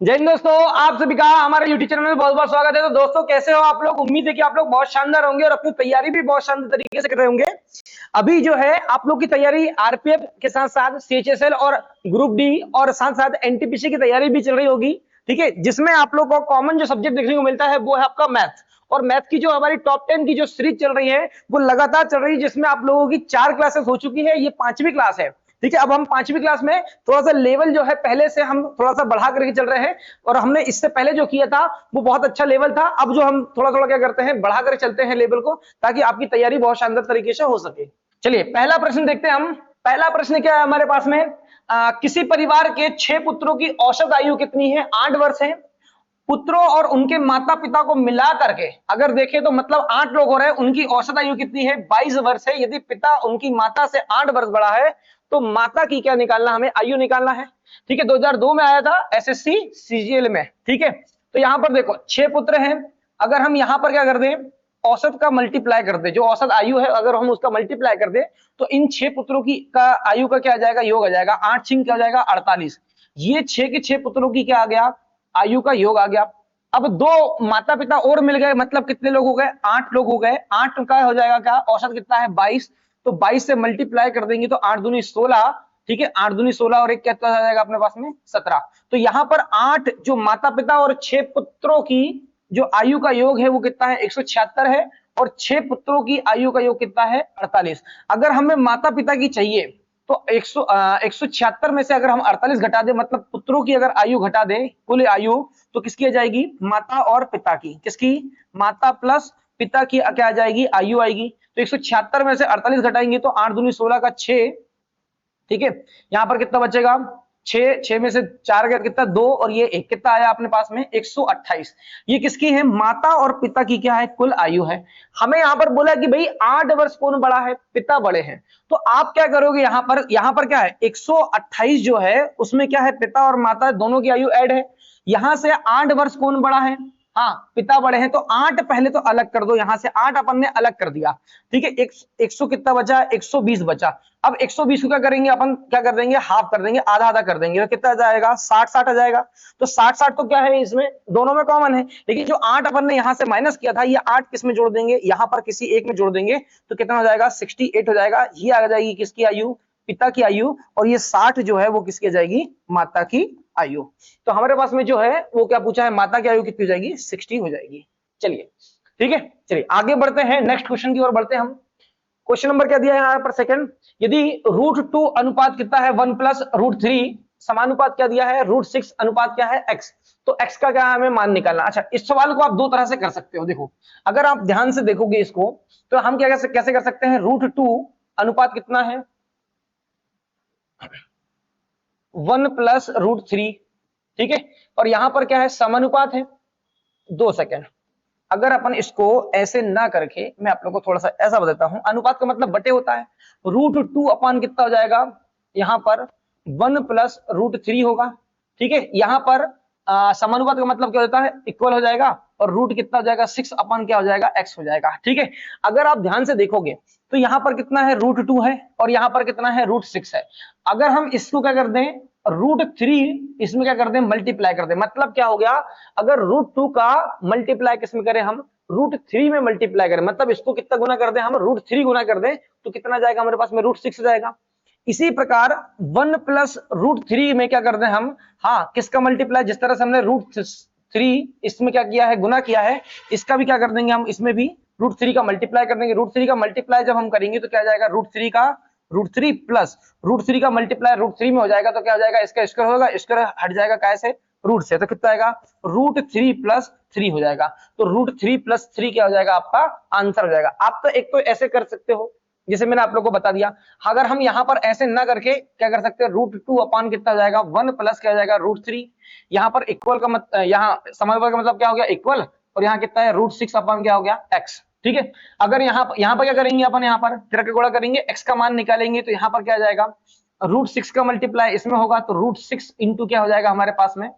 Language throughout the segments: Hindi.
जय हिंद दोस्तों, आप सभी का हमारे यूट्यूब चैनल में बहुत बहुत स्वागत है। तो दोस्तों कैसे हो आप लोग? उम्मीद है कि आप लोग बहुत शानदार होंगे और अपनी तैयारी भी बहुत शानदार तरीके से कर रहे होंगे। अभी जो है आप लोग की तैयारी आरपीएफ के साथ साथ सीएचएसएल और ग्रुप डी और साथ साथ एनटीपीसी की तैयारी भी चल रही होगी। ठीक है, जिसमें आप लोग को कॉमन जो सब्जेक्ट देखने को मिलता है वो है आपका मैथ। और मैथ की जो हमारी टॉप 10 की जो सीरीज चल रही है वो लगातार चल रही है, जिसमें आप लोगों की 4 क्लासेस हो चुकी है। ये 5वीं क्लास है। ठीक है, अब हम 5वीं क्लास में थोड़ा सा लेवल जो है पहले से हम थोड़ा सा बढ़ा करके चल रहे हैं। और हमने इससे पहले जो किया था वो बहुत अच्छा लेवल था। अब जो हम थोड़ा थोड़ा क्या करते हैं, बढ़ा कर चलते हैं लेवल को, ताकि आपकी तैयारी बहुत शानदार तरीके से हो सके। चलिए पहला प्रश्न देखते हैं हम। पहला प्रश्न क्या है हमारे पास में, किसी परिवार के 6 पुत्रों की औसत आयु कितनी है? 8 वर्ष है। पुत्रों और उनके माता पिता को मिला करके अगर देखें तो मतलब 8 लोग हो रहे हैं, उनकी औसत आयु कितनी है? 22 वर्ष है। यदि पिता उनकी माता से 8 वर्ष बड़ा है तो माता की क्या निकालना, हमें आयु निकालना है। ठीक है, 2002 में आया था एसएससी सीजीएल में। ठीक है, तो यहां पर देखो 6 पुत्र हैं। अगर हम यहां पर क्या कर दें, औसत का मल्टीप्लाई कर दे, जो औसत आयु है अगर हम उसका मल्टीप्लाई कर दे तो इन 6 पुत्रों की का आयु का क्या आ जाएगा, योग आ जाएगा। 8 6 क्या हो जाएगा, 48। ये 6 के 6 पुत्रों की क्या आ गया, आयु का योग आ गया। अब 2 माता पिता और मिल गए, मतलब कितने लोग हो गए, 8 लोग हो गए। 8 का हो जाएगा क्या, औसत कितना है, 22। तो 22 से मल्टीप्लाई कर देंगे तो 8 दूनी 16। ठीक है, 8 दूनी 16 और एक कितना आ जाएगा अपने पास में, 17। तो यहां पर 8 जो माता पिता और 6 पुत्रों की जो आयु का योग है वो कितना है, 176 है। और 6 पुत्रों की आयु का योग कितना है, 48। अगर हमें माता पिता की चाहिए तो 176 में से अगर हम 48 घटा दें, मतलब पुत्रों की अगर आयु घटा दें, कुल आयु, तो किसकी आ जाएगी, माता और पिता की। किसकी, माता प्लस पिता की क्या आ जाएगी, आयु आएगी। तो 176 में से 48 घटाएंगे तो 8 दूनी 16 का 6। ठीक है, यहां पर कितना बचेगा, 6 6 में से 4 गया कितना, 2 और ये 1, कितना आया अपने पास में, 128। ये किसकी है, माता और पिता की क्या है, कुल आयु है। हमें यहां पर बोला कि भाई 8 वर्ष कौन बड़ा है, पिता बड़े हैं। तो आप क्या करोगे, यहां पर क्या है, 128 जो है उसमें क्या है, पिता और माता दोनों की आयु ऐड है। यहां से 8 वर्ष कौन बड़ा है, हाँ पिता बड़े हैं। तो 8 पहले तो अलग कर दो, यहां से 8 अपन ने अलग कर दिया। ठीक है, 100 कितना बचा, 120 बचा। अब 120 को क्या करेंगे अपन, क्या कर देंगे, हाफ कर देंगे, आधा आधा कर देंगे, तो कितना आ जाएगा, 60 60 आ जाएगा। तो 60 60 तो क्या है, इसमें दोनों में कॉमन है। लेकिन जो 8 अपन ने यहां से माइनस किया था, ये 8 किस में जोड़ देंगे, यहां पर किसी एक में जोड़ देंगे तो कितना हो जाएगा, 68 हो जाएगा। ये आ जाएगी किसकी आयु, पिता की आयु। और ये 60 जो है वो किसकी आ जाएगी, माता की आयु। तो हमारे पास में जो है वो क्या पूछा है, माता की आयु कितनी हो जाएगी, 60 हो जाएगी। चलिए ठीक है, चलिए आगे बढ़ते हैं, नेक्स्ट क्वेश्चन की ओर बढ़ते हैं हम। क्वेश्चन नंबर क्या दिया है यहाँ पर, सेकंड, यदि √2 अनुपात कितना है 1 प्लस √3, समानुपात क्या दिया है, √6 अनुपात क्या है, x। तो x का क्या है, हमें मान निकालना। अच्छा, इस सवाल को आप दो तरह से कर सकते हो। देखो, अगर आप ध्यान से देखोगे इसको तो हम क्या कैसे कर सकते हैं, √2 अनुपात कितना है, 1 प्लस √3। ठीक है, और यहां पर क्या है, समानुपात है। 2 सेकेंड, अगर अपन इसको ऐसे ना करके मैं आप लोग को थोड़ा सा ऐसा बताता हूं, अनुपात का मतलब बटे होता है। √2 अपान कितना हो जाएगा, यहां पर 1 प्लस √3 होगा। ठीक है, यहां पर समानुपात का मतलब क्या होता है, इक्वल हो जाएगा। और रूट कितना हो जाएगा, 6 अपान क्या हो जाएगा, x हो जाएगा। ठीक है, अगर आप ध्यान से देखोगे तो यहां पर कितना है, √2 है और यहां पर कितना है, √6 है। अगर हम इसको क्या कर दें, √3 इसमें क्या कर दें, मल्टीप्लाई कर दें, मतलब क्या हो गया, अगर √2 का मल्टीप्लाई किसमें करें हम, √3 में मल्टीप्लाई करें, मतलब इसको कितना गुना कर दें हम, √3 गुना कर दें तो कितना जाएगा हमारे पास में, √6 जाएगा। इसी प्रकार 1 प्लस √3 में क्या कर दें हम, हाँ किसका मल्टीप्लाई, जिस तरह से हमने √3 इसमें क्या किया है, गुना किया है, इसका भी क्या कर देंगे हम, इसमें भी √3 का मल्टीप्लाई कर देंगे। √3 का मल्टीप्लाई जब हम करेंगे तो क्या आ जाएगा, √3 प्लस √3 का मल्टीप्लाई √3 में हो जाएगा तो क्या हो जाएगा, इसका स्क्वायर होगा, स्क्वायर हट जाएगा कैसे, रूट से, तो कितना आएगा, √3 प्लस 3 हो जाएगा। तो √3 प्लस 3 क्या हो जाएगा, आपका आंसर हो जाएगा। आप तो एक तो ऐसे कर सकते हो जैसे मैंने आप लोगों को बता दिया। अगर हम यहां पर ऐसे ना करके क्या कर सकते हैं, √2 अपान कितना हो जाएगा, 1 प्लस क्या हो जाएगा, √3। यहाँ पर इक्वल का यहाँ समानुपात का मतलब क्या हो गया, इक्वल। और यहाँ कितना है, √6 अपान क्या हो गया, x। ठीक है, अगर यहाँ पर क्या करेंगे अपन, यहाँ पर तिरक गुणा करेंगे, x का मान निकालेंगे तो यहाँ पर क्या आ जाएगा, √6 का मल्टीप्लाई इसमें होगा तो √6 इंटू क्या हो जाएगा हमारे पास में,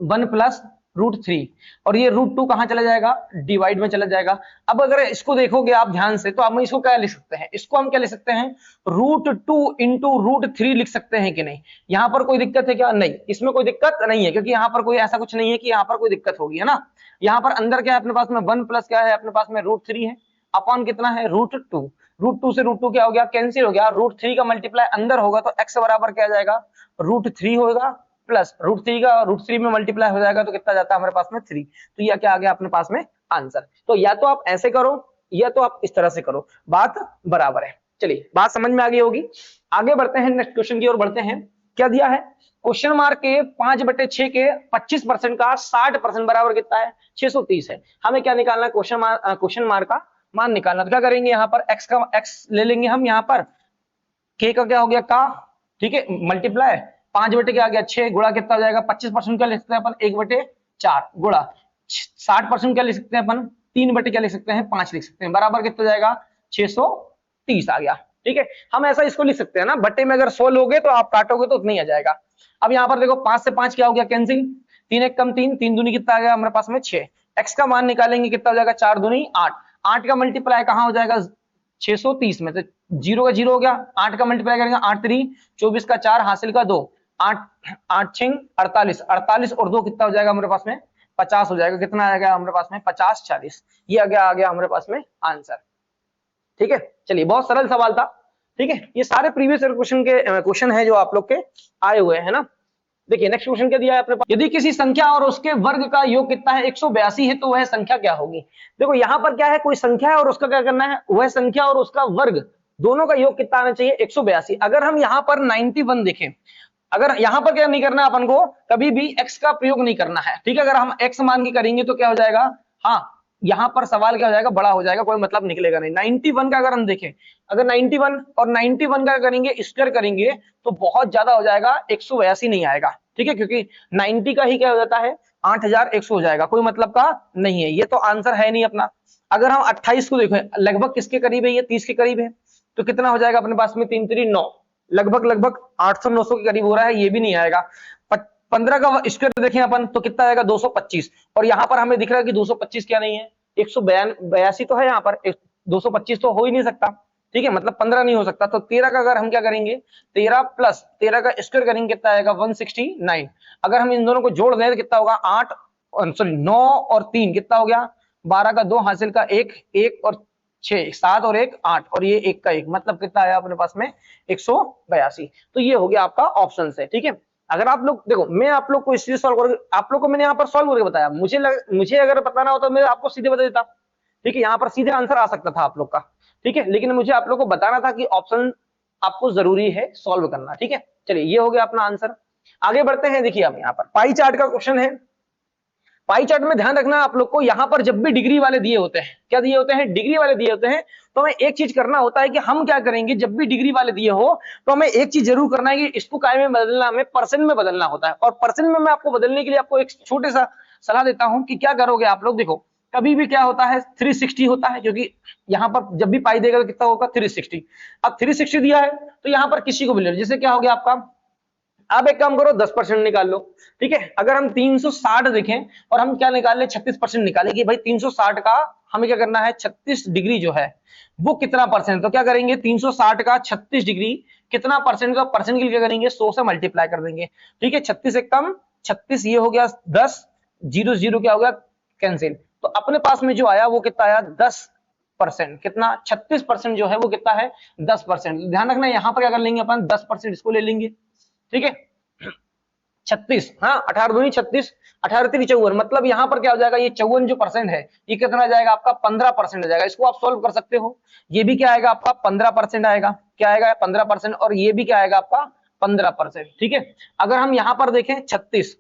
1 प्लस √3 और ये √2 कहां चला जाएगा, डिवाइड में चला जाएगा। अब अगर इसको देखोगे आप ध्यान से तो हम इसको क्या लिख सकते हैं, इसको हम क्या लिख सकते हैं, √2 इंटू √3 लिख सकते हैं कि नहीं। यहां पर कोई दिक्कत है क्या, नहीं, इसमें कोई दिक्कत नहीं है, क्योंकि यहाँ पर कोई ऐसा कुछ नहीं है कि यहाँ पर कोई दिक्कत होगी, है ना। यहाँ पर अंदर क्या है अपने पास में 1 प्लस क्या है अपने पास में √3 है, अपॉन कितना है √2, √2 से √2 क्या हो गया, कैंसिल हो गया। √3 का मल्टीप्लाई अंदर होगा तो x बराबर क्या आ जाएगा, √3 होगा, प्लस √3 का √3 में मल्टीप्लाई हो जाएगा तो कितना जाता है हमारे पास में 3। तो यह क्या आ गया अपने पास में आंसर। तो या तो आप ऐसे करो या तो आप इस तरह से करो, बात बराबर है। चलिए बात समझ में आ गई होगी। आगे बढ़ते हैं, नेक्स्ट क्वेश्चन की ओर बढ़ते हैं। क्या दिया है, क्वेश्चन मार्क के 5/6 के 25% का 60% बराबर कितना है, 630 है। हमें क्या निकालना है, क्वेश्चन मार्क का मान निकालना। तो क्या करेंगे, यहाँ पर x ले लेंगे हम, यहाँ पर k का क्या हो गया का, ठीक है, मल्टीप्लाई 5 क्या आ गया 6 गुणा कितना हो जाएगा, 25% क्या लिख सकते हैं अपन 1/4 गुणा 60% क्या लिख सकते हैं अपन 3 क्या लिख सकते हैं 5 लिख सकते हैं, बराबर कितना जाएगा 630 आ गया। ठीक है, हम ऐसा इसको लिख सकते हैं ना, बट्टे में अगर 100 लोगे तो आप काटोगे तो उतना ही आ जाएगा। अब यहाँ पर देखो 5 से 5 क्या हो गया कैंसिल, 3 1 कम 3, 3 दूनी कितना आ गया हमारे पास में 6। x का मान निकालेंगे कितना हो जाएगा 4 दूनी 8, 8 का मल्टीप्लाई कहाँ हो जाएगा 630 में, तो 0 का 0 हो गया, 8 का मल्टीप्लाई करेंगे 8 3 24 का 4 हासिल का 2, 8 8 6 48, 48 और 2 कितना हो जाएगा हमारे पास में 50 हो जाएगा। कितना आ गया हमारे पास में 50 40, ये आ गया हमारे पास में आंसर। ठीक है, चलिए बहुत सरल सवाल था। ठीक है, ये सारे प्रीवियस क्वेश्चन है जो आप लोग के आए हुए हैं ना। देखिए नेक्स्ट क्वेश्चन क्या दिया है अपने पास, यदि किसी संख्या और उसके वर्ग का योग कितना है 182 है तो वह संख्या क्या होगी। देखो यहाँ पर क्या है, कोई संख्या है और उसका क्या करना है, वह संख्या और उसका वर्ग दोनों का योग कितना आना चाहिए 182। अगर हम यहाँ पर 91 देखें, अगर यहाँ पर क्या नहीं करना है अपन को, कभी भी x का प्रयोग नहीं करना है। ठीक है, अगर हम x मान के करेंगे तो क्या हो जाएगा, हाँ यहाँ पर सवाल क्या हो जाएगा, बड़ा हो जाएगा, कोई मतलब निकलेगा नहीं। 91 का अगर हम देखें, अगर 91 और 91 का करेंगे स्क्वायर करेंगे तो बहुत ज्यादा हो जाएगा, 182 नहीं आएगा। ठीक है, क्योंकि 90 का ही क्या हो जाता है 8100 हो जाएगा, कोई मतलब का नहीं है, ये तो आंसर है नहीं अपना। अगर हम 28 को देखें, लगभग किसके करीब है, ये 30 के करीब है, तो कितना हो जाएगा अपने पास में 3 3 9, लगभग 800 900 के करीब हो रहा है, ये भी नहीं आएगा। 15 का स्क्वायर देखें अपन तो कितना आएगा 225, और यहाँ पर हमें दिख रहा है कि 225 क्या नहीं है 182 तो है, यहाँ पर 225 तो हो ही नहीं सकता। ठीक है, मतलब 15 नहीं हो सकता। तो 13 का अगर हम क्या करेंगे 13 प्लस 13 का स्क्वायर करेंगे कितना आएगा 169। अगर हम इन दोनों को जोड़ दें तो कितना होगा 9 और 3 कितना हो गया 12 का 2 हासिल का 1 1 और 6 7 और 1 8 और ये 1 का 1, मतलब कितना आया अपने पास में 182। तो ये हो गया आपका ऑप्शन है। ठीक है, अगर आप लोग देखो, मैं आप लोग को इस चीज सॉल्व करके आप लोग को मैंने यहाँ पर सॉल्व करके बताया, मुझे अगर बताना होता तो मैं आपको सीधे बता देता। ठीक है, यहाँ पर सीधे आंसर आ सकता था आप लोग का। ठीक है, लेकिन मुझे आप लोग को बताना था कि ऑप्शन आपको जरूरी है सॉल्व करना। ठीक है, चलिए ये हो गया अपना आंसर। आगे बढ़ते हैं। देखिए अब यहाँ पर पाई चार्ट का क्वेश्चन है। पाई चार्ट में ध्यान रखना आप लोग को, यहाँ पर जब भी डिग्री वाले दिए होते हैं, क्या दिए होते हैं डिग्री वाले दिए होते हैं, तो हमें एक चीज करना होता है कि हम क्या करेंगे, जब भी डिग्री वाले दिए हो तो हमें एक चीज जरूर करना है कि इसको काय में बदलना, हमें परसेंट में बदलना होता है। और परसेंट में मैं आपको बदलने के लिए आपको एक छोटे सा सलाह देता हूं कि क्या करोगे आप लोग। देखो कभी भी क्या होता है 360 होता है, क्योंकि यहाँ पर जब भी पाई देगा तो कितना होगा 360। अब 360 दिया है तो यहाँ पर किसी को भी ले लो, जैसे क्या हो गया आपका, आप एक काम करो 10% निकाल लो। ठीक है, अगर हम 360 देखें और हम क्या निकाल ले 36% निकाले कि भाई 360 का हमें क्या करना है 36 डिग्री जो है वो कितना परसेंट, तो क्या करेंगे 360 का 36 डिग्री कितना परसेंट का, परसेंट के लिए क्या करेंगे 100 से मल्टीप्लाई कर देंगे। ठीक है, 36 एक कम 36, ये हो गया 10, 0 0 क्या हो गया कैंसिल, तो अपने पास में जो आया वो कितना आया 10%। कितना 36% जो है वो कितना है 10%। ध्यान रखना यहाँ पर क्या कर लेंगे अपन 10% इसको ले लेंगे। ठीक है, 36, हाँ 18 दूनी 36, 18 3 54, मतलब यहाँ पर क्या हो जाएगा ये 54 जो परसेंट है ये कितना जाएगा आपका 15% हो जाएगा। इसको आप सॉल्व कर सकते हो, ये भी क्या आएगा आपका 15% आएगा, क्या आएगा 15%, और ये भी क्या आएगा आपका 15%। ठीक है, अगर हम यहाँ पर देखें 36,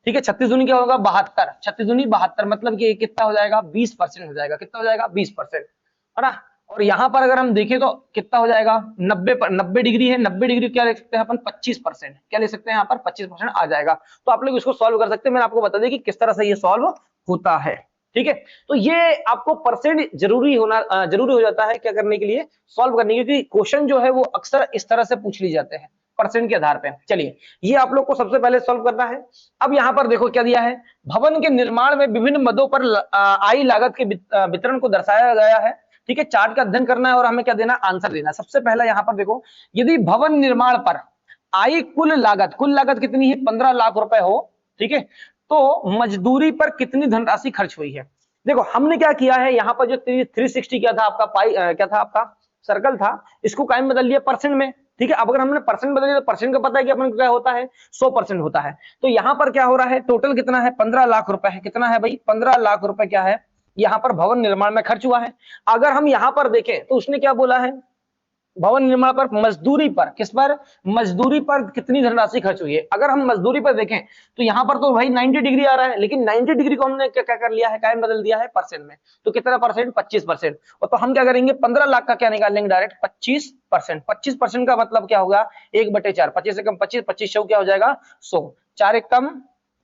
ठीक है 36 दूनी क्या होगा 72, 36 दूनी 72, मतलब कि कितना हो जाएगा 20% हो जाएगा। कितना हो जाएगा 20%, है ना। और यहाँ पर अगर हम देखें तो कितना हो जाएगा 90 डिग्री है, 90 डिग्री क्या ले सकते हैं अपन 25%, क्या ले सकते हैं यहाँ पर 25% आ जाएगा। तो आप लोग इसको सॉल्व कर सकते हैं, मैंने आपको बता दिया कि किस तरह से ये सॉल्व होता है। ठीक है, तो ये आपको परसेंट जरूरी हो जाता है क्या करने के लिए, सॉल्व करने के लिए, क्वेश्चन जो है वो अक्सर इस तरह से पूछ ली जाते हैं। परसेंट के आधार पे। चलिए ये आप लोग को सबसे पहले सॉल्व करना है। अब यहाँ पर देखो क्या दिया है, भवन के निर्माण में विभिन्न मदों पर आई लागत के वितरण को दर्शाया गया है। ठीक है, चार्ट का अध्ययन करना है और हमें क्या देना, आंसर देना। सबसे पहला यहाँ पर देखो, यदि भवन निर्माण पर आई कुल लागत कितनी है, 15 लाख रुपए हो, ठीक है, तो मजदूरी पर कितनी धनराशि खर्च हुई है। देखो हमने क्या किया है, यहाँ पर जो 360 क्या था आपका पाई क्या था आपका सर्कल था, इसको कायम बदल लिया परसेंट में। ठीक है, अब अगर हमने परसेंट बदल लिया तो परसेंट का पता है कि अपन क्या होता है, 100% होता है। तो यहाँ पर क्या हो रहा है, टोटल कितना है, 15 लाख रुपए है। कितना है भाई, 15 लाख रुपए क्या है यहाँ पर भवन निर्माण में खर्च हुआ है। अगर हम यहाँ पर देखें तो उसने क्या बोला है, भवन निर्माण पर मजदूरी पर, किस पर, मजदूरी पर कितनी धनराशि खर्च हुई है। अगर हम मजदूरी पर देखें तो यहाँ पर तो भाई 90 डिग्री आ रहा है, लेकिन 90 डिग्री को हमने क्या कर लिया है, कायम बदल दिया है परसेंट में। तो कितना परसेंट, 25%। और तो हम क्या करेंगे, 15 लाख का क्या निकाल लेंगे डायरेक्ट, 25%। 25% का मतलब क्या होगा, 1/4, 25 से कम 25, 25 क्या हो जाएगा 100, 4 एक कम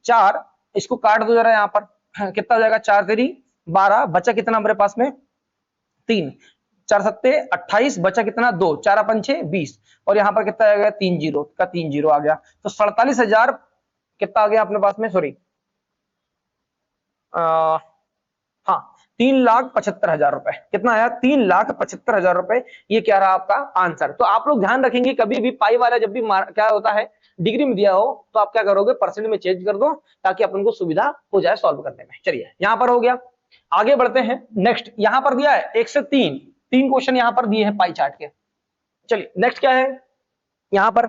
4, इसको काट दो जरा यहाँ पर, कितना हो जाएगा, 4 तेरी 12, बचा कितना हमारे पास में 3, 4 सत्ते 28, बचा कितना 2, 4 पंचे 20, और यहाँ पर कितना आ गया 3 जीरो का 3 जीरो आ गया। तो 47,000 कितना आ गया अपने पास में, सॉरी हाँ 3,75,000 रुपए। कितना आया, 3,75,000 रुपए। ये क्या रहा आपका आंसर। तो आप लोग ध्यान रखेंगे, कभी भी पाई वाला जब भी क्या होता है, डिग्री में दिया हो तो आप क्या करोगे, परसेंट में चेंज कर दो, ताकि अपन को सुविधा हो जाए सॉल्व करने में। चलिए यहाँ पर हो गया, आगे बढ़ते हैं। नेक्स्ट यहाँ पर दिया है 1 से 3 क्वेश्चन यहाँ पर दिए हैं पाई चार्ट के। चलिए नेक्स्ट क्या है, यहाँ पर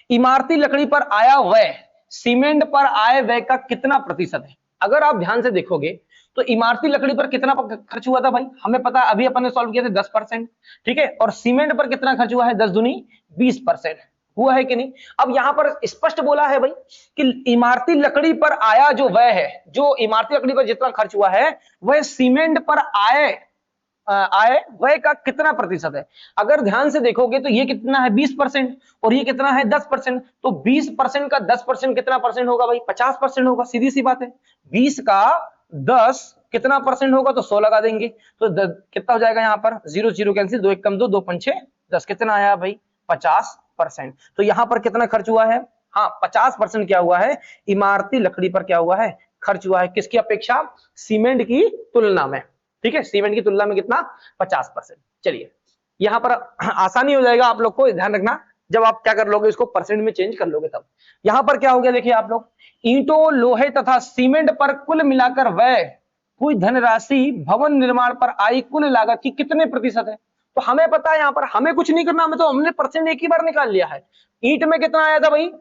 इमारती लकड़ी पर आया व्यय सीमेंट पर आए व्यय का कितना प्रतिशत है। अगर आप ध्यान से देखोगे तो इमारती लकड़ी पर कितना खर्च हुआ था भाई, हमें पता है, अभी अपन ने सॉल्व किया था 10%। ठीक है, और सीमेंट पर कितना खर्च हुआ है, 10 दूनी 20% हुआ है कि नहीं। अब यहां पर स्पष्ट बोला है भाई कि इमारती लकड़ी पर आया जो व्यय है, जो इमारती लकड़ी पर जितना खर्च हुआ है वह सीमेंट पर आए व्यय का कितना प्रतिशत है। अगर ध्यान से देखोगे तो ये कितना है 20% और ये कितना है 10%। तो 20% का 10% कितना परसेंट होगा भाई, 50% होगा, सीधी सी बात है। 20 का 10 कितना परसेंट होगा, तो 100 लगा देंगे, तो कितना हो जाएगा यहाँ पर, 0 0 कैंसिल, 2 1 कम 2, 2 5 10, कितना आया भाई 50%। तो यहाँ पर कितना खर्च हुआ है, हाँ 50% क्या हुआ है, इमारती लकड़ी पर क्या हुआ है, खर्च हुआ है। किसकी अपेक्षा, सीमेंट की तुलना में। ठीक है, सीमेंट की तुलना में कितना, 50%। चलिए यहां पर आसानी हो जाएगा, आप लोग को ध्यान रखना, जब आप क्या कर लोगे, इसको परसेंट में चेंज कर लोगे तब। यहां पर क्या हो गया, देखिए आप लोग, ईंटों लोहे तथा सीमेंट पर कुल मिलाकर व्यय हुई धनराशि भवन निर्माण पर आई कुल लागत की कितने प्रतिशत है। तो हमें पता है, यहां पर हमें कुछ नहीं करना, हमें तो हमने परसेंट एक ही बार निकाल लिया है। ईंट में कितना आया था भाई,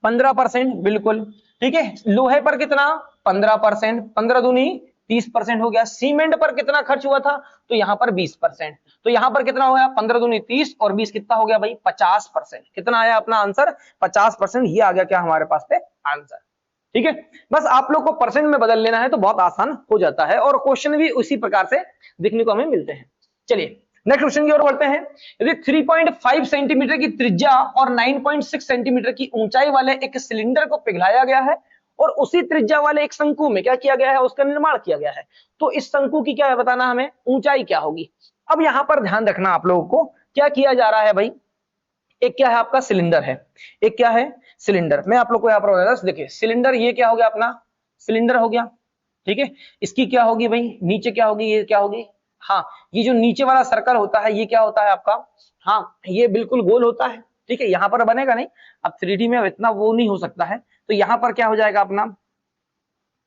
15%, बिल्कुल ठीक है। लोहे पर कितना, 15%, 15 दूनी 30% हो गया। सीमेंट पर कितना खर्च हुआ था, तो यहाँ पर 20%। तो यहाँ पर कितना हो गया, 15 दूनी 30 और 20 कितना हो गया भाई 50%। कितना आया अपना आंसर, 50%। ये आ गया क्या हमारे पास पे आंसर। ठीक है, बस आप लोग को परसेंट में बदल लेना है तो बहुत आसान हो जाता है, और क्वेश्चन भी उसी प्रकार से दिखने को हमें मिलते हैं। चलिए नेक्स्ट क्वेश्चन की ओर बढ़ते हैं। यदि 3.5 सेंटीमीटर की त्रिज्या और 9.6 सेंटीमीटर की ऊंचाई वाले एक सिलेंडर को पिघलाया गया है और उसी त्रिज्या वाले एक शंकु में क्या किया गया है, उसका निर्माण किया गया है, तो इस शंकु की क्या है बताना हमें, ऊंचाई क्या होगी। अब यहां पर ध्यान रखना आप लोगों को, क्या किया जा रहा है भाई, एक क्या है आपका सिलेंडर है, एक क्या है सिलेंडर। मैं आप लोग को यहाँ पर बता दूं, देखिए सिलेंडर ये क्या हो गया अपना, सिलेंडर हो गया। ठीक है, इसकी क्या होगी भाई, नीचे क्या होगी, ये क्या होगी, हाँ ये जो नीचे वाला सर्कल होता है ये क्या होता है आपका, हाँ ये बिल्कुल गोल होता है। ठीक है, यहाँ पर बनेगा नहीं, अब 3D में इतना वो नहीं हो सकता है, तो यहाँ पर क्या हो जाएगा अपना,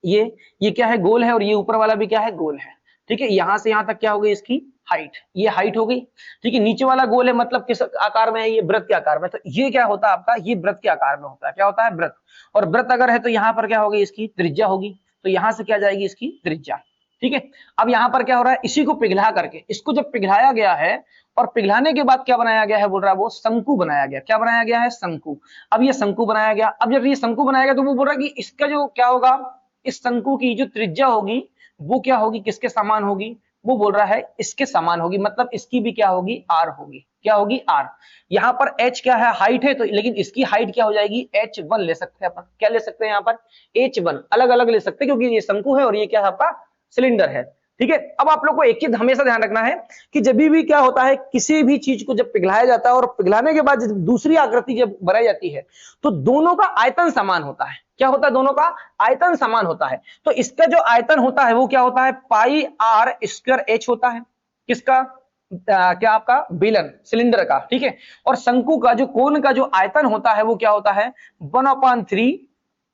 ये क्या है, गोल है, और ये ऊपर वाला भी क्या है, गोल है। ठीक है, यहां से यहां तक क्या हो गई इसकी हाइट, ये हाइट हो गई। ठीक है, नीचे वाला गोल है, मतलब किस आकार में है, ये वृत्त के आकार में। तो ये क्या होता है आपका, ये वृत्त के आकार में होता है, क्या होता है वृत्त। और वृत्त अगर है तो यहाँ पर क्या होगी, इसकी त्रिज्या होगी, तो यहाँ से क्या जाएगी इसकी त्रिज्या। ठीक है, अब यहाँ पर क्या हो रहा है, इसी को पिघला करके, इसको जब पिघलाया गया है और पिघलाने के बाद क्या बनाया गया है, बोल रहा है वो शंकु बनाया गया। क्या बनाया गया है, शंकु। अब ये शंकु बनाया गया, अब जब ये शंकु बनाया गया तो वो बोल रहा है कि इसका जो क्या होगा, इस शंकु की जो त्रिज्या होगी वो क्या होगी, किसके समान होगी, वो बोल रहा है इसके समान होगी, मतलब इसकी भी क्या होगी, आर होगी। क्या होगी, आर। यहाँ पर h क्या है, हाइट है, तो लेकिन इसकी हाइट क्या हो जाएगी, h1 ले सकते हैं अपन। क्या ले सकते हैं यहाँ पर, h1 अलग अलग ले सकते हैं, क्योंकि ये शंकु है और ये क्या है आपका सिलेंडर है। ठीक है। अब आप लोग को एक चीज हमेशा ध्यान रखना है कि जब भी क्या होता है, किसी भी चीज को जब पिघलाया जाता है और पिघलाने के बाद जब दूसरी आकृति जब बनाई जाती है तो दोनों का आयतन समान होता है। क्या होता है? दोनों का आयतन समान होता है। तो इसका जो आयतन होता है वो क्या होता है? पाई आर स्क्वायर एच होता है। किसका? क्या आपका बेलन सिलेंडर का। ठीक है। और शंकु का जो कोण का जो आयतन होता है वो क्या होता है? 1/3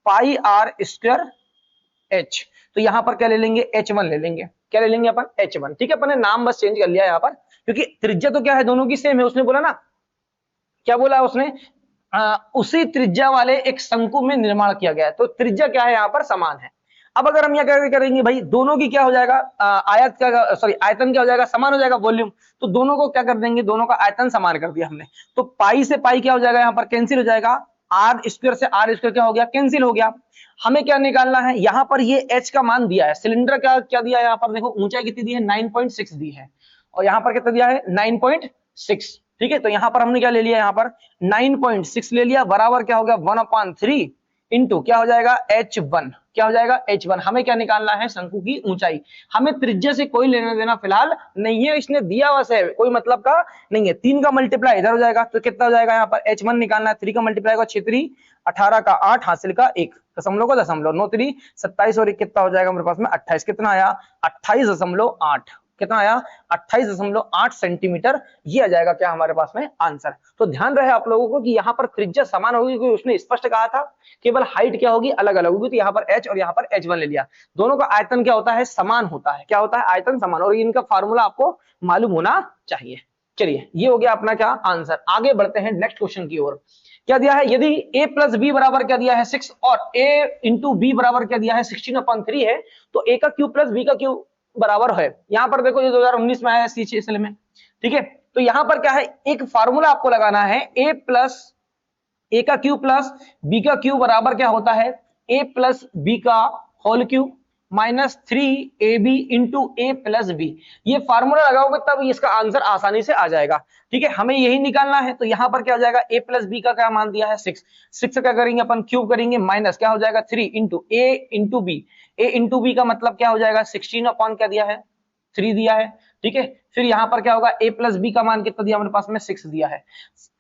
पाई आर स्क्वायर एच। तो यहां पर क्या ले लेंगे? H1 ले लेंगे। क्या ले लेंगे अपन? H1। ठीक है। अपन ने नाम बस चेंज कर लिया यहां पर, क्योंकि त्रिज्या तो क्या है, दोनों की सेम है। उसने बोला ना, क्या बोला उसने? उसी त्रिज्या वाले एक शंकु में निर्माण किया गया है, तो त्रिज्या क्या है यहां पर? समान है। अब अगर हम यह करेंगे भाई, दोनों की क्या हो जाएगा? आयत क्या, सॉरी आयतन क्या हो जाएगा? समान हो जाएगा, वॉल्यूम। तो दोनों को क्या कर देंगे? दोनों का आयतन समान कर दिया हमने। तो पाई से पाई क्या हो जाएगा? यहां पर कैंसिल हो जाएगा। आर स्क्वायर से आर स्क्वायर क्या हो गया? कैंसिल हो गया। हमें क्या निकालना है? यहां पर ये एच का मान दिया है, सिलेंडर का क्या दिया है? यहां पर देखो ऊंचाई कितनी दी है? 9.6 दी है, और यहां पर कितना दिया है? 9.6। ठीक है। तो यहां पर हमने क्या ले लिया? यहां पर 9.6 ले लिया, बराबर क्या हो गया? 1/3 इंटू क्या हो जाएगा? H1। क्या हो जाएगा? H1। हमें क्या निकालना है? शंकु की ऊंचाई। हमें त्रिज्या से कोई लेना देना फिलहाल नहीं है, इसने दिया वैसे है, कोई मतलब का नहीं है। 3 का मल्टीप्लाई इधर हो जाएगा तो कितना हो जाएगा? यहाँ पर H1 निकालना है। 3 का मल्टीप्लाई होगा 6 3 18 का 8, हासिल का 1, दशमलव का दशमलव, 9 3 27, और 1 कितना हो जाएगा मेरे पास में? 28। कितना आया? 28.8। कितना आया? 28.8 सेंटीमीटर। ये आ जाएगा क्या हमारे पास में? आंसर। तो ध्यान रहे आप लोगों को कि यहाँ पर त्रिज्या समान होगी, क्योंकि उसने स्पष्ट कहा था, केवल हाइट क्या होगी? अलग अलग होगी। तो यहाँ पर H और यहाँ पर H1 ले लिया। दोनों का आयतन क्या होता है? समान होता है। क्या होता है? आयतन समान। और इनका फार्मूला आपको मालूम होना चाहिए। चलिए, ये हो गया अपना क्या? आंसर। आगे बढ़ते हैं नेक्स्ट क्वेश्चन की ओर। क्या दिया है? यदि a प्लस बी बराबर क्या दिया है? 6, और a इंटू बी बराबर क्या दिया है? 16/3 है, तो a का क्यूब प्लस b का क्यूब बराबर है। यहां पर देखो, ये 2019 में आया है CHSL में। ठीक है। तो यहां पर क्या है? एक फार्मूला आपको लगाना है, a का क्यूब प्लस b का क्यूब बराबर क्या होता है? a प्लस b का whole cube minus 3ab into a plus B. ये फार्मूला लगाओगे तब इसका आंसर आसानी से आ जाएगा। ठीक है। हमें यही निकालना है। तो यहां पर क्या हो जाएगा? a प्लस बी का क्या मान दिया है? 6। 6 क्या करेंगे अपन? क्यूब करेंगे, माइनस क्या हो जाएगा? 3 into a into B. a into B का मतलब क्या हो जाएगा? 16 अपॉन क्या दिया है? 3 दिया है। ठीक है। फिर यहां पर क्या होगा? a प्लस बी का मान कितना दिया मेरे पास में? 6 दिया है।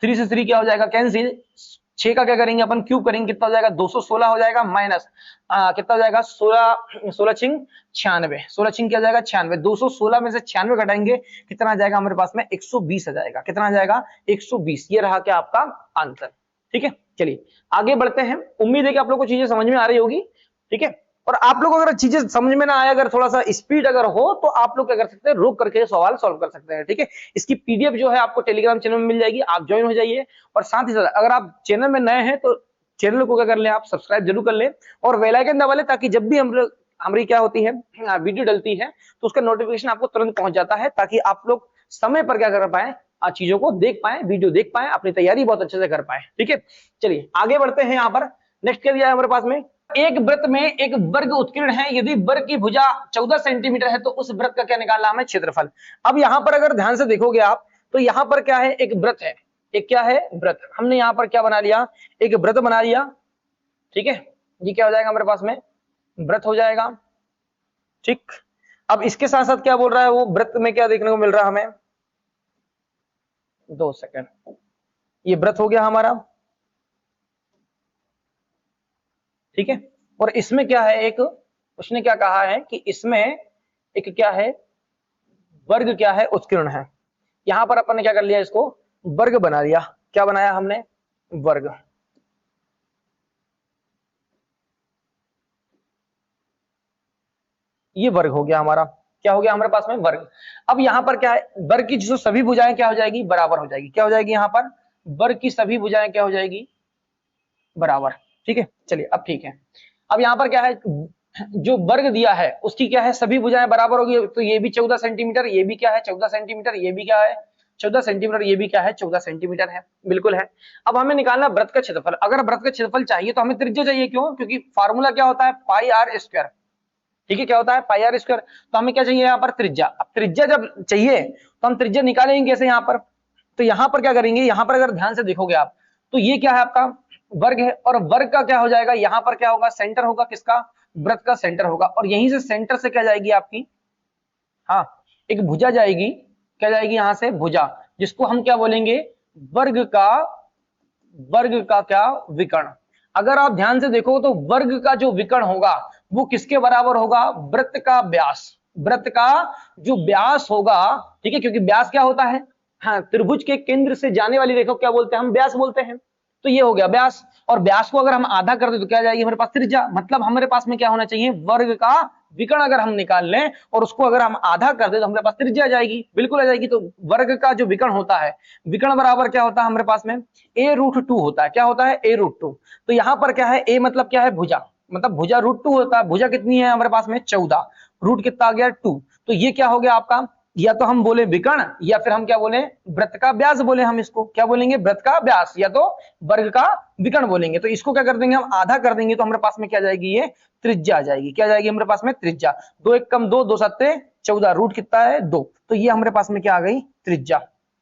3 से 3 क्या हो जाएगा? कैंसिल। 6 का क्या करेंगे अपन? क्यूब करेंगे, कितना हो जाएगा? 216 हो जाएगा, माइनस कितना हो जाएगा? 16 छिंग 96, 16 छिंग क्या हो जाएगा? 96। 216 में से 96 घटाएंगे, कितना आ जाएगा हमारे पास में? 120 आ जाएगा। कितना आ जाएगा? 120। ये रहा क्या आपका आंसर। ठीक है। चलिए आगे बढ़ते हैं। उम्मीद है कि आप लोग को चीजें समझ में आ रही होगी। ठीक है। और आप लोग अगर चीजें समझ में ना आए, अगर थोड़ा सा स्पीड अगर हो, तो आप लोग क्या कर सकते हैं? रोक करके सवाल सॉल्व कर सकते हैं। ठीक है। इसकी पीडीएफ जो है आपको टेलीग्राम चैनल में मिल जाएगी, आप ज्वाइन हो जाइए। और साथ ही साथ अगर आप चैनल में नए हैं तो चैनल को क्या कर लें? आप सब्सक्राइब जरूर कर लें और बेल आइकन दबा लें, ताकि जब भी हम लोग हमारी क्या होती है वीडियो डलती है तो उसका नोटिफिकेशन आपको तुरंत पहुंच जाता है, ताकि आप लोग समय पर क्या कर पाए? चीजों को देख पाए, वीडियो देख पाए, अपनी तैयारी बहुत अच्छे से कर पाए। ठीक है। चलिए आगे बढ़ते हैं। यहाँ पर नेक्स्ट क्या दिया है हमारे पास में? एक वृत्त में एक वर्ग उत्कीर्ण है, यदि वर्ग की भुजा 14 सेंटीमीटर है तो उस वृत्त का क्या निकालना हमें? क्षेत्रफल। अब यहां पर अगर ध्यान से देखोगे आप, तो यहां पर क्या है? एक वृत्त है। एक क्या है? वृत्त। हमने यहां पर क्या बना लिया? एक वृत्त बना लिया। ठीक है। ये क्या हो जाएगा हमारे पास में? वृत्त हो जाएगा। ठीक। अब इसके साथ साथ क्या बोल रहा है वो? वृत्त में क्या देखने को मिल रहा है हमें? 2 सेकंड। ये वृत्त हो गया हमारा। ठीक है। और इसमें क्या है? एक उसने क्या कहा है कि इसमें एक क्या है? वर्ग क्या है? उत्कीर्ण है। यहां पर अपन ने क्या कर लिया? इसको वर्ग बना लिया। क्या बनाया हमने? वर्ग। ये वर्ग हो गया हमारा। क्या हो गया हमारे पास में? वर्ग। अब यहां पर क्या है? वर्ग की जो सभी भुजाएं क्या हो जाएगी? बराबर हो जाएगी। क्या हो जाएगी? यहां पर वर्ग की सभी भुजाएं क्या हो जाएगी? बराबर। ठीक है। चलिए अब ठीक है। अब यहां पर क्या है? जो वर्ग दिया है उसकी क्या है? सभी भुजाएं बराबर होगी। तो ये भी 14 सेंटीमीटर, ये भी क्या है? 14 सेंटीमीटर, ये भी क्या है? 14 सेंटीमीटर, ये भी क्या है? 14 सेंटीमीटर है। बिल्कुल है। अब हमें निकालना वृत्त का क्षेत्रफल। अगर वृत्त का क्षेत्रफल चाहिए तो हमें त्रिज्या चाहिए। क्यों? क्योंकि फार्मूला क्या होता है? पाई आर स्क्वायर। ठीक है। क्या होता है? पाई आर स्क्वायर। तो हमें क्या चाहिए यहाँ पर? त्रिज्या। अब त्रिज्या जब चाहिए तो हम त्रिज्या निकालेंगे कैसे यहाँ पर? तो यहाँ पर क्या करेंगे? यहाँ पर अगर ध्यान से देखोगे आप, तो ये क्या है? आपका वर्ग है। और वर्ग का क्या हो जाएगा? यहाँ पर क्या होगा? सेंटर होगा। किसका? वृत्त का सेंटर होगा। और यहीं से सेंटर से क्या जाएगी आपकी? हाँ, एक भुजा जाएगी, क्या जाएगी यहाँ से, भुजा, जिसको हम क्या बोलेंगे, वर्ग का क्या, विकर्ण। अगर आप ध्यान से देखो तो वर्ग का जो विकर्ण होगा वो किसके बराबर होगा, वृत्त का व्यास, वृत्त का जो व्यास होगा, ठीक है, क्योंकि व्यास क्या होता है, हाँ, त्रिभुज के केंद्र से जाने वाली रेखा को क्या बोलते हैं, हम व्यास बोलते हैं। तो ये हो गया व्यास, और व्यास को अगर हम आधा कर दे तो क्या जाएगी हमारे पास, त्रिज्या। मतलब हमारे पास में क्या होना चाहिए, वर्ग का विकर्ण अगर हम निकाल लें और उसको अगर हम आधा कर दे तो हमारे पास त्रिज्या आ जाएगी, बिल्कुल आ जाएगी। तो वर्ग का जो विकर्ण होता है, विकर्ण बराबर क्या होता है हमारे पास में, a√2 होता है। क्या होता है, a√2। तो यहाँ पर क्या है, a मतलब क्या है, भुजा, मतलब भुजा √2 होता है। भुजा कितनी है हमारे पास में, 14, रूट कितना आ गया, 2। तो ये क्या हो गया आपका, या तो हम बोले विकर्ण, या फिर हम क्या बोले, वृत्त का व्यास बोले, हम इसको क्या बोलेंगे, वृत्त का व्यास, या तो वर्ग का विकर्ण बोलेंगे। तो इसको क्या कर देंगे, हम आधा कर देंगे तो हमारे पास में क्या जाएगी, ये त्रिज्या आ जाएगी। क्या जाएगी हमारे पास में, त्रिज्या। 2 1 कम 2, 2 7 14, रूट कितना है, 2। तो ये हमारे पास में क्या आ गई, त्रिज्या।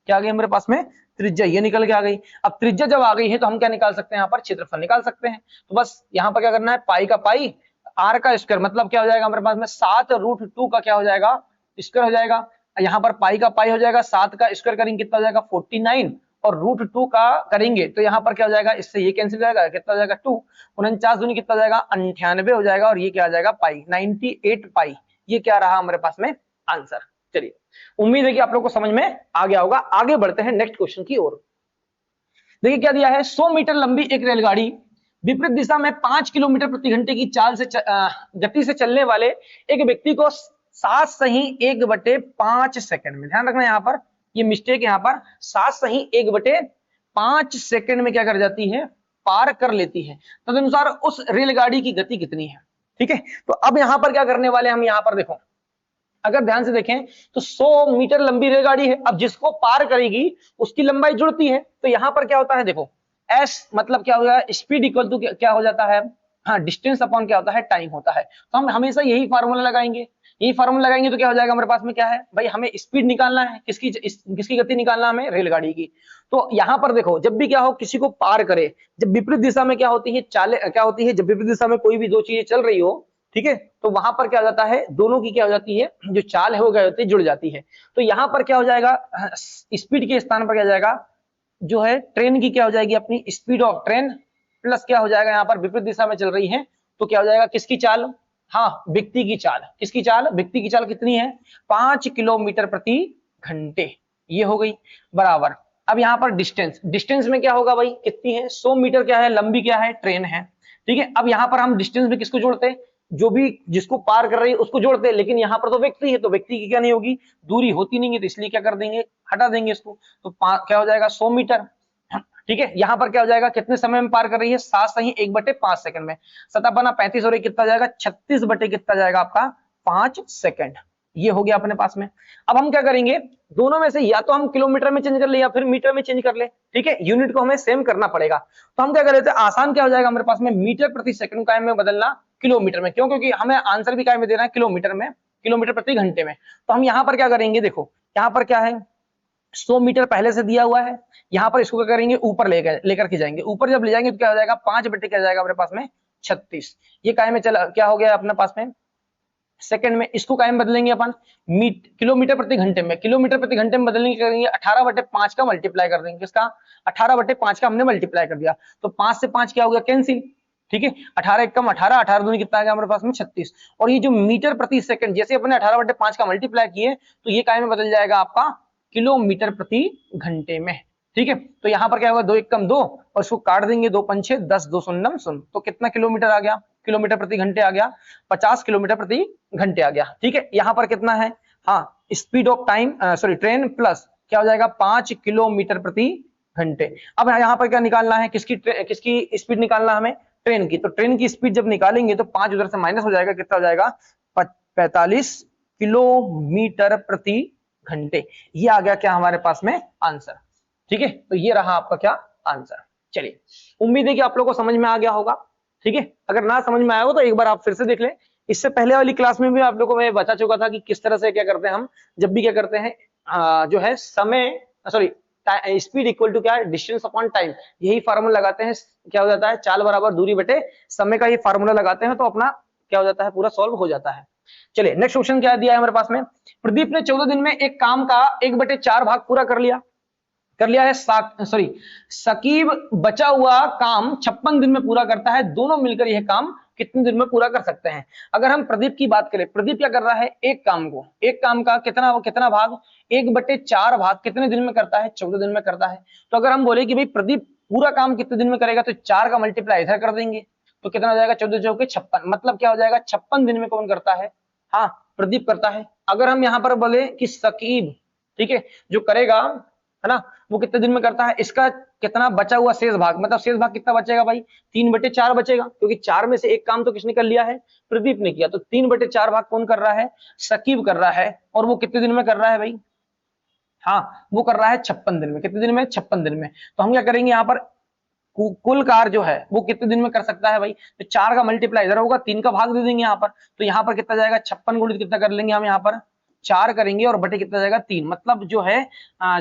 क्या आ गई हमारे पास में, त्रिज्या, ये निकल के आ गई। अब त्रिज्या जब आ गई है तो हम क्या निकाल सकते हैं, यहाँ पर क्षेत्रफल निकाल सकते हैं। तो बस यहाँ पर क्या करना है, पाई का पाई, आर का स्क्वायर, मतलब क्या हो जाएगा हमारे पास में 7√2 का क्या हो जाएगा, स्क्वायर हो जाएगा। यहाँ पर पाई का पाई हो जाएगा, 7 का स्क्वायर करेंगे कितना हो जाएगा, 49, और √2 का करेंगे तो यहाँ पर क्या हो जाएगा, इससे ये कैंसिल हो जाएगा, कितना हो जाएगा, 2, 49 दूनी कितना हो जाएगा, 98 हो जाएगा, और ये क्या आ जाएगा, पाई, 98 पाई। ये क्या रहा हमारे पास में आंसर। चलिए, उम्मीद है कि आप लोग को समझ में आ गया होगा। आगे बढ़ते हैं नेक्स्ट क्वेश्चन की ओर। देखिए क्या दिया है, 100 मीटर लंबी एक रेलगाड़ी विपरीत दिशा में 5 किलोमीटर प्रति घंटे की चाल से गति से चलने वाले एक व्यक्ति को 7 सही 1/5 सेकंड में, ध्यान रखना यहाँ पर, ये मिस्टेक यहाँ पर, 7 सही 1/5 सेकंड में क्या कर जाती है, पार कर लेती है। तदनुसार उस रेलगाड़ी की गति कितनी है। ठीक है, तो अब यहाँ पर क्या करने वाले हम, यहाँ पर देखो, अगर ध्यान से देखें तो 100 मीटर लंबी रेलगाड़ी है। अब जिसको पार करेगी उसकी लंबाई जुड़ती है। तो यहां पर क्या होता है, देखो s मतलब क्या होगा, स्पीड इक्वल टू क्या हो जाता है, हाँ, डिस्टेंस अपॉन क्या होता है, टाइम होता है। तो हम हमेशा यही फार्मूला लगाएंगे, यही फार्मूला लगाएंगे तो क्या हो जाएगा हमारे पास में, क्या है भाई, हमें स्पीड निकालना है, किसकी गति निकालना हमें, रेलगाड़ी की। तो यहाँ पर देखो, जब भी क्या हो, किसी को पार करे, जब विपरीत दिशा में क्या होती है, चाले क्या होती है, जब विपरीत दिशा में कोई भी दो चीजें चल रही हो, ठीक है, तो वहां पर क्या हो जाता है, दोनों की क्या हो जाती है, जो चाल है वो क्या होती है, जुड़ जाती है। तो यहाँ पर क्या हो जाएगा, स्पीड के स्थान पर क्या जाएगा, जो है ट्रेन की क्या हो जाएगी, अपनी स्पीड ऑफ ट्रेन प्लस क्या हो जाएगा, यहाँ पर विपरीत दिशा में चल रही है तो क्या हो जाएगा, किसकी चाल, हाँ, व्यक्ति की चाल। किसकी चाल, व्यक्ति की चाल कितनी है, 5 किलोमीटर प्रति घंटे। ये हो गई बराबर। अब यहाँ पर डिस्टेंस, डिस्टेंस में क्या होगा भाई, कितनी है, 100 मीटर क्या है, लंबी क्या है, ट्रेन है। ठीक है, अब यहाँ पर हम डिस्टेंस में किसको जोड़ते हैं, जो भी जिसको पार कर रही है उसको जोड़ते हैं, लेकिन यहाँ पर तो व्यक्ति है तो व्यक्ति की क्या नहीं होगी, दूरी होती नहीं है, तो इसलिए क्या कर देंगे, हटा देंगे इसको। तो क्या हो जाएगा, 100 मीटर। ठीक है, यहाँ पर क्या हो जाएगा, कितने समय में पार कर रही है, 7 सही 1/5 सेकंड में। 7×5 और कितना जाएगा, 36 बटे कितना जाएगा आपका, 5 सेकंड। ये हो गया अपने पास में। अब हम क्या करेंगे, दोनों में से या तो हम किलोमीटर में चेंज कर ले या फिर मीटर में चेंज कर ले। ठीक है, यूनिट को हमें सेम करना पड़ेगा। तो हम क्या कर लेते हैं, आसान क्या हो जाएगा हमारे पास में, मीटर प्रति सेकंड कायम में बदलना किलोमीटर में। क्यों, क्योंकि हमें आंसर भी कायम में देना है किलोमीटर में, किलोमीटर प्रति घंटे में। तो हम यहाँ पर क्या करेंगे, देखो यहाँ पर क्या है, 100 मीटर पहले से दिया हुआ है, यहाँ पर इसको क्या करेंगे, ऊपर लेकर के जाएंगे। ऊपर जब ले जाएंगे तो क्या हो जाएगा, 5 बटे क्या जाएगा हमारे पास में, 36। ये कायम में चला, क्या हो गया अपने पास में, सेकंड में। इसको कायम बदलेंगे अपन किलोमीटर प्रति घंटे में, किलोमीटर प्रति घंटे में बदलने के करेंगे 18/5 का मल्टीप्लाई कर देंगे, किसका, 18/5 का हमने मल्टीप्लाई कर दिया। तो 5 से 5 क्या हो गया, कैंसिल। ठीक है, 18 1 कम 18, 18 दूनी कितना आ गया हमारे पास में, 36। और ये जो मीटर प्रति सेकंड, जैसे अपने 18/5 का मल्टीप्लाई किए तो ये कायम में बदल जाएगा आपका किलोमीटर प्रति घंटे में। ठीक है, तो यहाँ पर क्या होगा, 2 1 कम 2 और इसको काट देंगे, 2 5 6 10, 2 0 0। तो कितना किलोमीटर आ गया, किलोमीटर प्रति घंटे आ गया, 50 किलोमीटर प्रति घंटे आ गया। ठीक है, यहाँ पर कितना है, हाँ, speed of time sorry train plus क्या हो जाएगा, 5 किलोमीटर प्रति घंटे। अब यहाँ पर क्या निकालना है, किसकी स्पीड निकालना हमें, ट्रेन की। तो ट्रेन की स्पीड जब निकालेंगे तो 5 उधर से माइनस हो जाएगा, कितना हो जाएगा, 45 किलोमीटर प्रति घंटे। ये आ गया क्या हमारे पास में आंसर। ठीक है, तो ये रहा आपका क्या आंसर। चलिए, उम्मीद है कि आप लोगों को समझ में आ गया होगा। ठीक है, अगर ना समझ में आया हो तो एक बार आप फिर से देख लें। इससे पहले वाली क्लास में भी आप लोगों को मैं बता चुका था कि किस तरह से क्या करते हैं हम, जब भी क्या करते हैं जो है समय सॉरी स्पीड इक्वल टू क्या है, डिस्टेंस अपॉन टाइम। यही फार्मूला लगाते हैं, क्या हो जाता है, चाल बराबर दूरी बटे समय का ये फार्मूला लगाते हैं तो अपना क्या हो जाता है, पूरा सॉल्व हो जाता है। चलिए नेक्स्ट क्वेश्चन क्या दिया है हमारे पास में, प्रदीप ने 14 दिन में एक काम का 1/4 भाग पूरा कर लिया है। सॉरी, सकीब बचा हुआ काम 56 दिन में पूरा करता है। दोनों मिलकर यह काम कितने दिन में पूरा कर सकते हैं? अगर हम प्रदीप की बात करें, प्रदीप क्या कर रहा है, एक काम का कितना भाग, 1/4 भाग कितने दिन में करता है, 14 दिन में करता है। तो अगर हम बोले कि भाई प्रदीप पूरा काम कितने दिन में करेगा, तो 4 का मल्टीप्लाई इधर कर देंगे, तो कितना हो जाएगा, 14 चौके 56, मतलब क्या हो जाएगा, 56 दिन में कौन करता है, हाँ प्रदीप करता है। अगर हम यहाँ पर बोले कि सकीब, ठीक है, जो करेगा है ना, वो कितने दिन में करता है, इसका कितना बचा हुआ शेष भाग, मतलब शेष भाग कितना बचेगा भाई, 3/4 बचेगा, क्योंकि 4 में से एक काम तो किसने कर लिया है, प्रदीप ने किया। तो 3/4 भाग कौन कर रहा है, सकीब कर रहा है। और वो कितने दिन में कर रहा है भाई, हाँ वो कर रहा है 56 दिन में। कितने दिन में, 56 दिन में। तो हम क्या करेंगे यहाँ पर, कुल कार्य जो है वो कितने दिन में कर सकता है भाई, तो 4 का मल्टीप्लाई इधर होगा, 3 का भाग दे देंगे यहाँ पर। तो यहाँ पर कितना जाएगा, 56 गुणित कितना कर लेंगे हम, यहाँ पर 4 करेंगे और बटे कितना जाएगा 3। मतलब जो है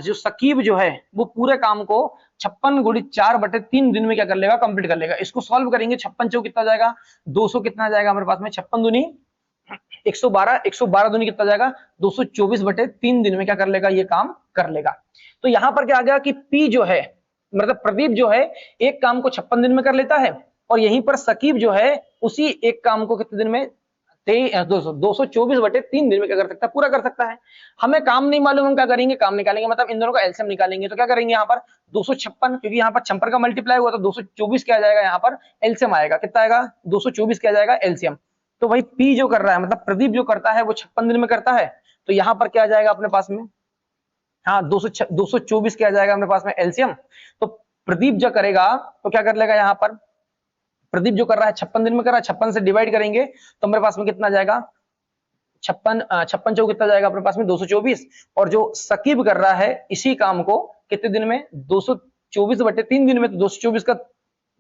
जो सकीब जो है वो पूरे काम को 56 गुणित 4/3 दिन में क्या कर लेगा, कंप्लीट कर लेगा। इसको सॉल्व करेंगे, 56 चौक कितना जाएगा, 200 कितना जाएगा हमारे पास में, 56 दूनी 112, 112 दूनी कितना जाएगा, 224/3 दिन में क्या कर लेगा, ये काम कर लेगा। तो यहाँ पर क्या आ गया कि P जो है, मतलब प्रदीप जो है एक काम को 56 दिन में कर लेता है, और यहीं पर सकीब जो है उसी एक काम को कितने दिन में, 224/3 दिन में क्या कर सकता है, पूरा कर सकता है। हमें काम नहीं मालूम, हम क्या करेंगे, काम निकालेंगे, मतलब इन दोनों का एलसीएम निकालेंगे। तो क्या करेंगे यहाँ पर 256, क्योंकि यहाँ पर 56 का मल्टीप्लाई हुआ, तो 224 क्या जाएगा, यहाँ पर एलसीएम आएगा, कितना आएगा, 224 क्या जाएगा एलसीएम। तो भाई पी जो कर रहा है, मतलब प्रदीप जो करता है वो 56 दिन में करता है, तो यहाँ पर क्या जाएगा अपने पास में, हाँ 224 क्या जाएगा अपने पास में एलसीएम। तो प्रदीप जो करेगा तो क्या कर लेगा, यहाँ पर प्रदीप जो कर रहा है 56 दिन में कर रहा है, 56 से डिवाइड करेंगे तो हमारे पास में कितना जाएगा, 56 चौक कितना जाएगा अपने पास में 224। और जो सकीब कर रहा है इसी काम को कितने दिन में, 224/3 दिन में। तो 224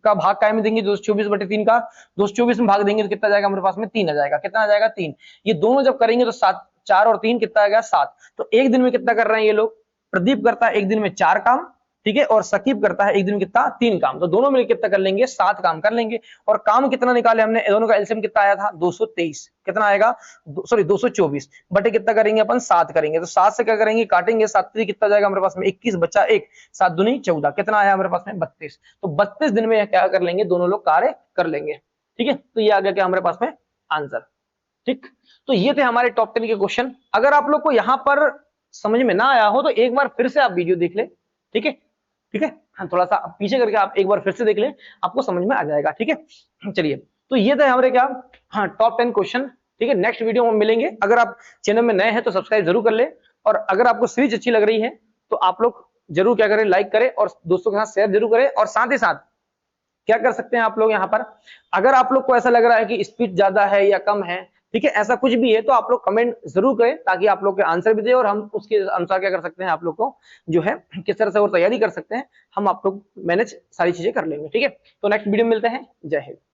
का भाग काय में देंगे, 224/3 का 224 में भाग देंगे तो कितना जाएगा हमारे पास में, 3 आ जाएगा। कितना आ जाएगा, 3। ये दोनों जब करेंगे तो 7, 4 और 3 कितना आ गया, 7। तो एक दिन में कितना कर रहे हैं ये लोग, प्रदीप करता है एक दिन में 4 काम, ठीक है, और सकीब करता है एक दिन में कितना, 3 काम। तो दोनों मिलकर कितना कर लेंगे, 7 काम कर लेंगे। और काम कितना निकाले हमने, दोनों का एलसीएम कितना आया था, 223। कितना आएगा, सॉरी 224 बटे कितना करेंगे अपन, 7 करेंगे। तो 7 से क्या करेंगे, काटेंगे, 7 कितना जाएगा हमारे पास में, 21 बचा 1, 7 दूनी 14, कितना आया हमारे पास में 32। तो 32 दिन में क्या कर लेंगे, दोनों लोग कार्य कर लेंगे। ठीक है, तो ये आ गया क्या हमारे पास में आंसर। ठीक, तो ये थे हमारे टॉप 10 के क्वेश्चन। अगर आप लोग को यहाँ पर समझ में ना आया हो तो एक बार फिर से आप वीडियो देख ले, ठीक है, ठीक है, हाँ थोड़ा सा पीछे करके आप एक बार फिर से देख लें, आपको समझ में आ जाएगा। ठीक है, चलिए, तो ये थे हमारे क्या, हाँ टॉप 10 क्वेश्चन। ठीक है, नेक्स्ट वीडियो में मिलेंगे। अगर आप चैनल में नए हैं तो सब्सक्राइब जरूर कर ले, और अगर आपको सीरीज अच्छी लग रही है तो आप लोग जरूर क्या करें, लाइक करें और दोस्तों के साथ शेयर जरूर करें। और साथ ही साथ क्या कर सकते हैं आप लोग यहाँ पर, अगर आप लोग को ऐसा लग रहा है कि स्पीड ज्यादा है या कम है, ठीक है, ऐसा कुछ भी है तो आप लोग कमेंट जरूर करें, ताकि आप लोग के आंसर भी दे और हम उसके अनुसार क्या कर सकते हैं, आप लोग को जो है किस तरह से और तैयारी कर सकते हैं, हम आप लोग मैनेज सारी चीजें कर लेंगे। ठीक है, तो नेक्स्ट वीडियो में मिलते हैं। जय हिंद।